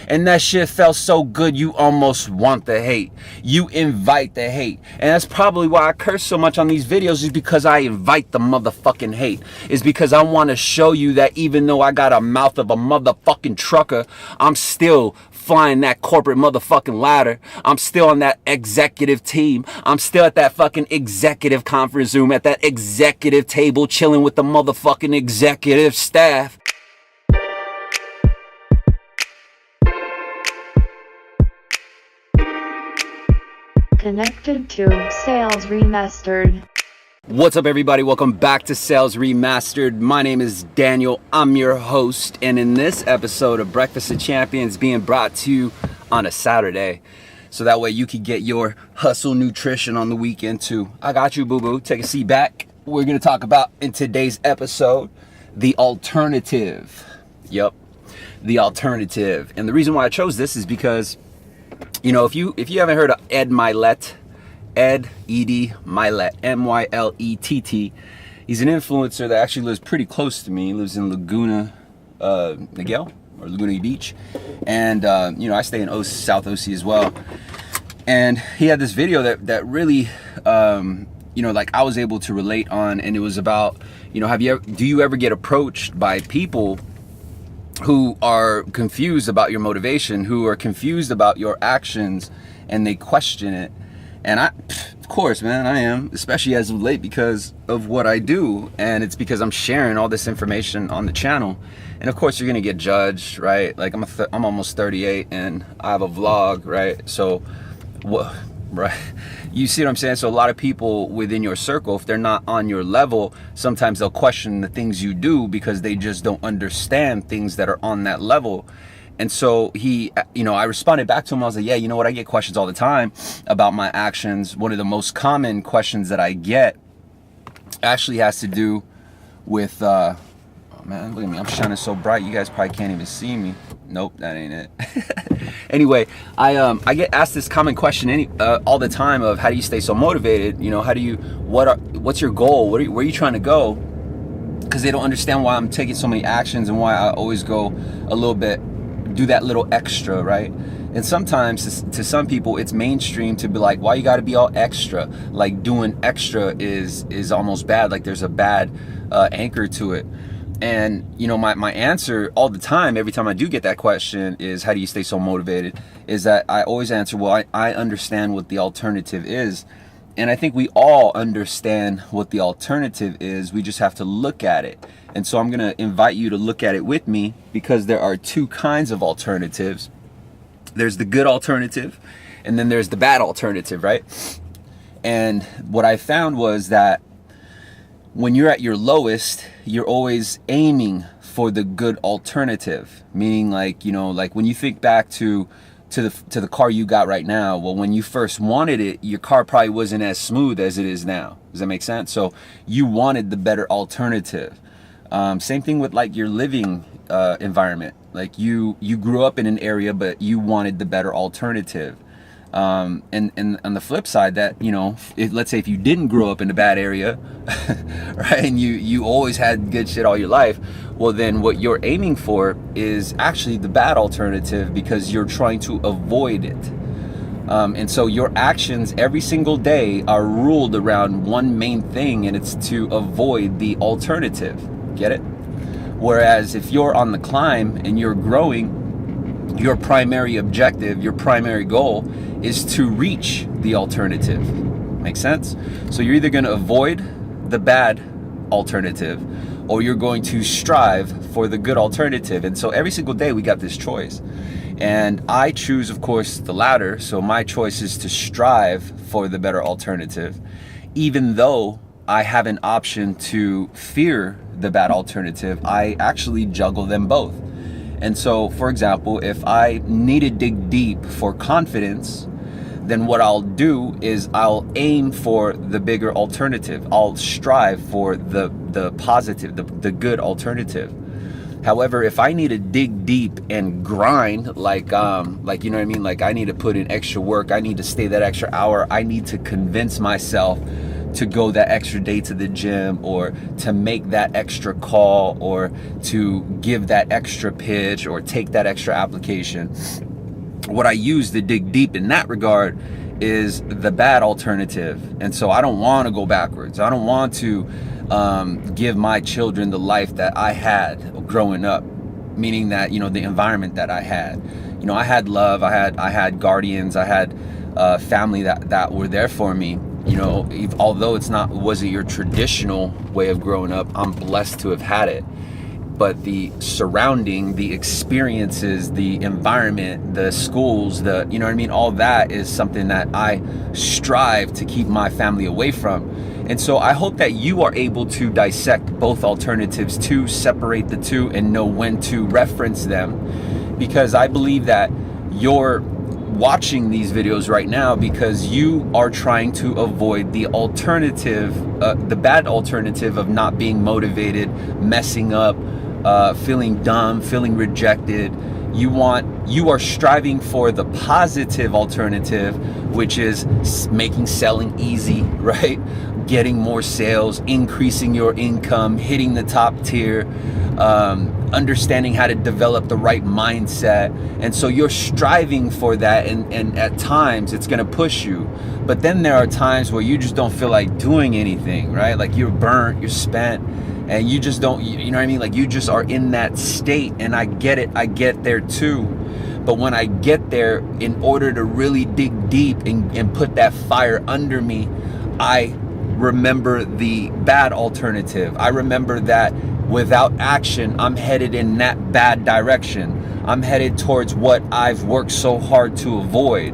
And that shit felt so good, you almost want the hate. You invite the hate. And that's probably why I curse so much on these videos, is because I invite the motherfucking hate. Is because I want to show you that even though I got a mouth of a motherfucking trucker, I'm still flying that corporate motherfucking ladder. I'm still on that executive team. I'm still at that fucking executive conference room, at that executive table, chilling with the motherfucking executive staff. Connected to Sales Remastered. What's up, everybody? Welcome back to Sales Remastered. My name is Daniel. I'm your host, and in this episode of Breakfast of Champions, being brought to you on a Saturday, so that way you can get your hustle nutrition on the weekend too. I got you, boo-boo. Take a seat back. We're going to talk about, in today's episode, the alternative. Yep, the alternative. And the reason why I chose this is because, you know, if you haven't heard of Ed Mylett, E.D. Mylett, M-Y-L-E-T-T. He's an influencer that actually lives pretty close to me. He lives in Laguna Niguel, or Laguna Beach. And, you know, I stay in South OC as well. And he had this video that really, you know, like I was able to relate on. And it was about, you know, do you ever get approached by people who are confused about your motivation, who are confused about your actions, and they question it? And of course, man, I am, especially as of late, because of what I do. And it's because I'm sharing all this information on the channel. And of course, you're going to get judged, right? Like I'm almost 38 and I have a vlog, right? So, right? You see what I'm saying? So a lot of people within your circle, if they're not on your level, sometimes they'll question the things you do because they just don't understand things that are on that level. And so he, you know, I responded back to him. I was like, yeah, you know what? I get questions all the time about my actions. One of the most common questions that I get actually has to do with, oh man, look at me. I'm shining so bright. You guys probably can't even see me. Nope, that ain't it. Anyway, I get asked this common question all the time of, how do you stay so motivated? You know, what's your goal? Where are you trying to go? Because they don't understand why I'm taking so many actions and why I always go a little bit, do that little extra, right? And sometimes to some people it's mainstream to be like, why you got to be all extra? Like doing extra is almost bad, like there's a bad anchor to it. And you know, my answer all the time, every time I do get that question, is how do you stay so motivated, is that I always answer, well, I understand what the alternative is. And I think we all understand what the alternative is. We just have to look at it. And so I'm going to invite you to look at it with me, because there are two kinds of alternatives. There's the good alternative, and then there's the bad alternative, right? And what I found was that when you're at your lowest, you're always aiming for the good alternative. Meaning, like, you know, like when you think back to the car you got right now, well, when you first wanted it, your car probably wasn't as smooth as it is now. Does that make sense? So you wanted the better alternative. Same thing with like your living environment. Like you grew up in an area, but you wanted the better alternative. And on the flip side, that, you know, let's say if you didn't grow up in a bad area, right, and you always had good shit all your life, well, then what you're aiming for is actually the bad alternative, because you're trying to avoid it. And so your actions every single day are ruled around one main thing, and it's to avoid the alternative. Get it? Whereas if you're on the climb and you're growing, your primary objective, your primary goal is to reach the alternative. Make sense? So you're either going to avoid the bad alternative, or you're going to strive for the good alternative. And so every single day we got this choice. And I choose, of course, the latter. So my choice is to strive for the better alternative, even though I have an option to fear the bad alternative. I actually juggle them both. And so, for example, if I need to dig deep for confidence, then what I'll do is I'll aim for the bigger alternative. I'll strive for the positive, the good alternative. However, if I need to dig deep and grind, like you know what I mean? Like I need to put in extra work. I need to stay that extra hour. I need to convince myself to go that extra day to the gym, or to make that extra call, or to give that extra pitch, or take that extra application. What I use to dig deep in that regard is the bad alternative. And so I don't want to go backwards. I don't want to give my children the life that I had growing up, meaning that, you know, the environment that I had. You know, I had love, I had guardians, I had family that were there for me. You know, although wasn't your traditional way of growing up, I'm blessed to have had it. But the surrounding, the experiences, the environment, the schools, you know what I mean? All that is something that I strive to keep my family away from. And so I hope that you are able to dissect both alternatives, to separate the two and know when to reference them. Because I believe that you're watching these videos right now because you are trying to avoid the alternative, the bad alternative of not being motivated, messing up, feeling dumb, feeling rejected. You are striving for the positive alternative, which is making selling easy, right? Getting more sales, increasing your income, hitting the top tier, understanding how to develop the right mindset. And so you're striving for that, and at times it's gonna push you. But then there are times where you just don't feel like doing anything, right? Like you're burnt, you're spent, and you just don't, you know what I mean? Like you just are in that state, and I get it, I get there too. But when I get there, in order to really dig deep and put that fire under me, I remember the bad alternative. I remember that without action, I'm headed in that bad direction. I'm headed towards what I've worked so hard to avoid.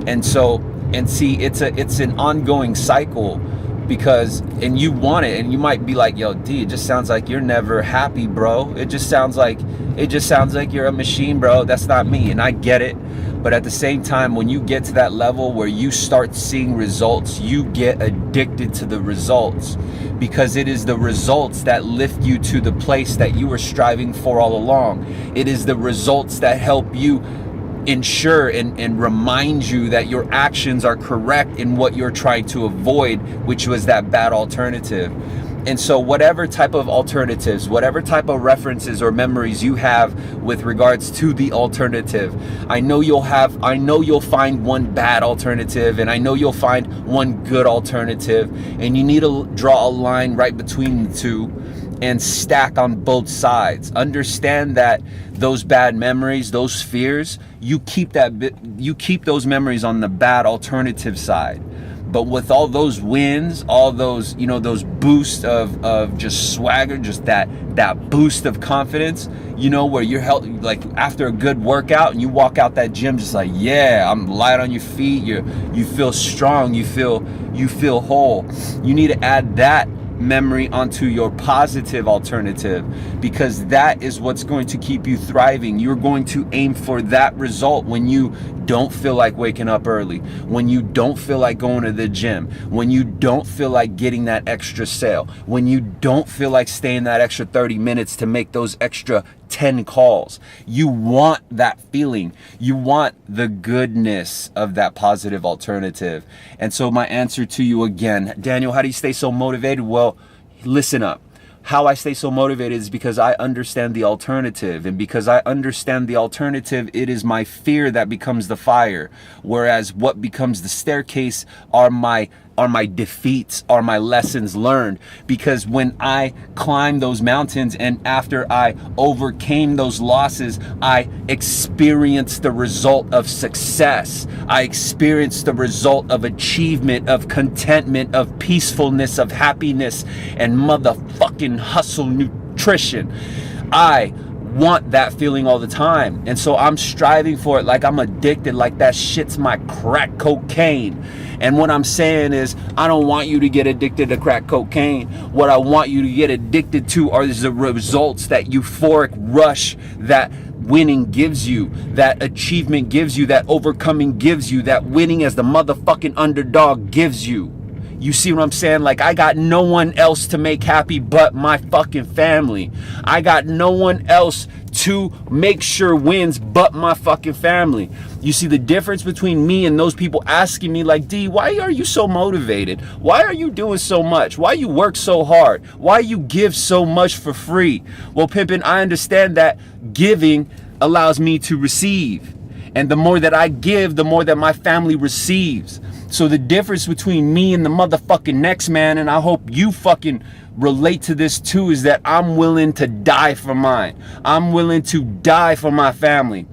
And see, it's an ongoing cycle, because, and you want it, and you might be like, yo, D, it just sounds like you're never happy, bro. It just sounds like you're a machine, bro. That's not me. And I get it. But at the same time, when you get to that level where you start seeing results, you get addicted to the results, because it is the results that lift you to the place that you were striving for all along. It is the results that help you ensure and remind you that your actions are correct in what you're trying to avoid, which was that bad alternative. And so whatever type of alternatives, whatever type of references or memories you have with regards to the alternative, I know you'll find one bad alternative, and I know you'll find one good alternative, and you need to draw a line right between the two and stack on both sides. Understand that those bad memories, those fears, you keep those memories on the bad alternative side. But with all those wins, all those, you know, those boosts of just swagger, just that boost of confidence, you know, where you're like after a good workout and you walk out that gym just like, yeah, I'm light on your feet, you feel strong, you feel whole. You need to add that memory onto your positive alternative, because that is what's going to keep you thriving. You're going to aim for that result when you don't feel like waking up early, when you don't feel like going to the gym, when you don't feel like getting that extra sale, when you don't feel like staying that extra 30 minutes to make those extra 10 calls. You want that feeling. You want the goodness of that positive alternative. And so my answer to you again, Daniel, how do you stay so motivated? Well, listen up. How I stay so motivated is because I understand the alternative. And because I understand the alternative, it is my fear that becomes the fire. Whereas what becomes the staircase are my defeats, are my lessons learned. Because when I climbed those mountains and after I overcame those losses, I experienced the result of success. I experienced the result of achievement, of contentment, of peacefulness, of happiness, and motherfucking hustle nutrition. I want that feeling all the time, and so I'm striving for it like I'm addicted, like that shit's my crack cocaine. And what I'm saying is, I don't want you to get addicted to crack cocaine. What I want you to get addicted to are the results, that euphoric rush that winning gives you, that achievement gives you, that overcoming gives you, that winning as the motherfucking underdog gives you. You see what I'm saying? Like, I got no one else to make happy but my fucking family. I got no one else to make sure wins but my fucking family. You see the difference between me and those people asking me like, D, why are you so motivated? Why are you doing so much? Why you work so hard? Why you give so much for free? Well, pimpin', I understand that giving allows me to receive. And the more that I give, the more that my family receives. So the difference between me and the motherfucking next man, and I hope you fucking relate to this too, is that I'm willing to die for mine. I'm willing to die for my family.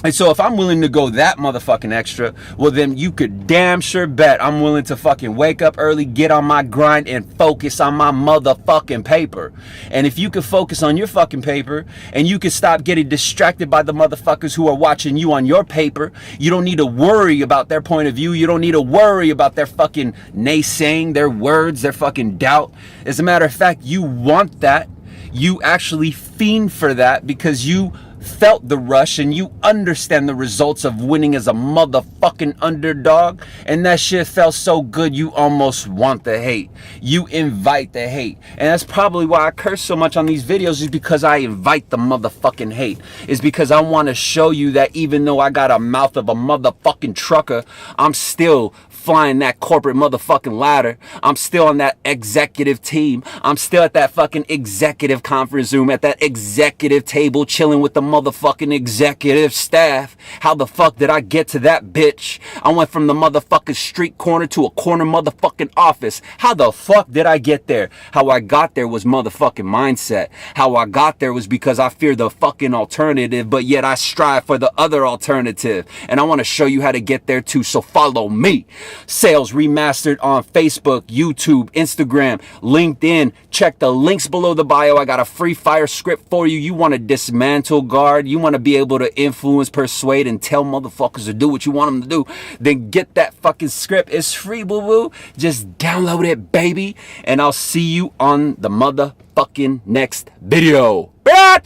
And so if I'm willing to go that motherfucking extra, well then you could damn sure bet I'm willing to fucking wake up early, get on my grind, and focus on my motherfucking paper. And if you could focus on your fucking paper, and you could stop getting distracted by the motherfuckers who are watching you on your paper, you don't need to worry about their point of view. You don't need to worry about their fucking naysaying, their words, their fucking doubt. As a matter of fact, you want that. You actually fiend for that because you felt the rush and you understand the results of winning as a motherfucking underdog, and that shit felt so good you almost want the hate. You invite the hate. And that's probably why I curse so much on these videos, is because I invite the motherfucking hate. Is because I want to show you that even though I got a mouth of a motherfucking trucker, I'm still flying that corporate motherfucking ladder. I'm still on that executive team. I'm still at that fucking executive conference room, at that executive table, chilling with the motherfucking executive staff. How the fuck did I get to that bitch? I went from the motherfucking street corner to a corner motherfucking office. How the fuck did I get there? How I got there was motherfucking mindset. How I got there was because I fear the fucking alternative, but yet I strive for the other alternative. And I want to show you how to get there too, so follow me. Sales Remastered on Facebook, YouTube, Instagram, LinkedIn. Check the links below the bio. I got a free fire script for you. You want to dismantle guard, you want to be able to influence, persuade, and tell motherfuckers to do what you want them to do, then get that fucking script. It's free, boo-boo. Just download it, baby. And I'll see you on the motherfucking next video. Bitch!